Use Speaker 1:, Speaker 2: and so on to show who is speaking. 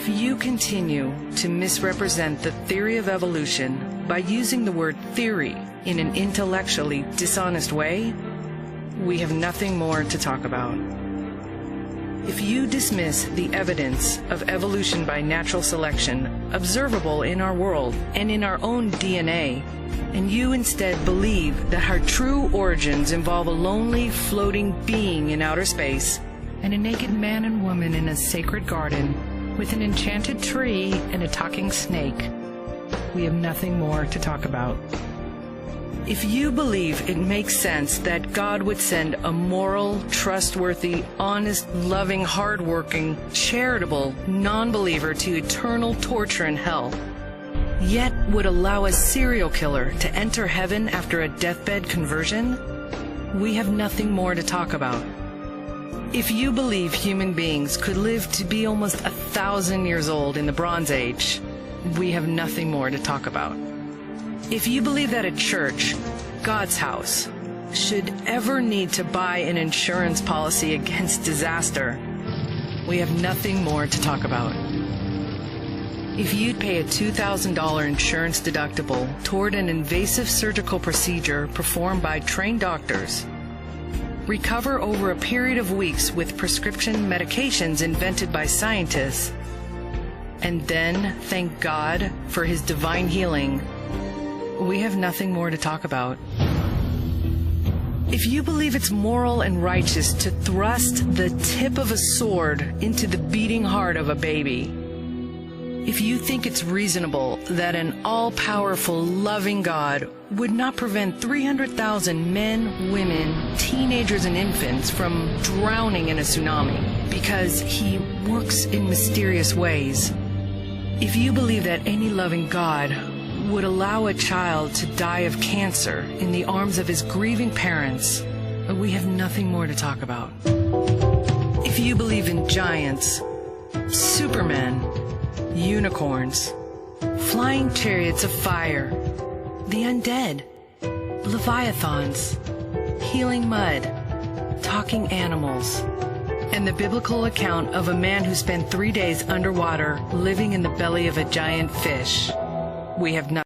Speaker 1: If you continue to misrepresent the theory of evolution by using the word theory in an intellectually dishonest way, we have nothing more to talk about. If you dismiss the evidence of evolution by natural selection observable in our world and in our own DNA, and you instead believe that our true origins involve a lonely, floating being in outer space and a naked man and woman in a sacred garden with an enchanted tree and a talking snake, we have nothing more to talk about. If you believe it makes sense that God would send a moral, trustworthy, honest, loving, hardworking, charitable non-believer to eternal torture in hell, yet would allow a serial killer to enter heaven after a deathbed conversion, we have nothing more to talk about. If you believe human beings could live to be almost 1,000 years old in the Bronze Age, we have nothing more to talk about. If you believe that a church, God's house, should ever need to buy an insurance policy against disaster, we have nothing more to talk about. If you'd pay a $2,000 insurance deductible toward an invasive surgical procedure performed by trained doctors, recover over a period of weeks with prescription medications invented by scientists, and then thank God for His divine healing, we have nothing more to talk about. If you believe it's moral and righteous to thrust the tip of a sword into the beating heart of a baby, if you think it's reasonable that an all-powerful, loving God would not prevent 300,000 men, women, teenagers, and infants from drowning in a tsunami because He works in mysterious ways, if you believe that any loving God would allow a child to die of cancer in the arms of his grieving parents, we have nothing more to talk about. If you believe in giants, supermen, unicorns, flying chariots of fire, the undead, leviathans, healing mud, talking animals, and the biblical account of a man who spent 3 days underwater living in the belly of a giant fish, we have nothing.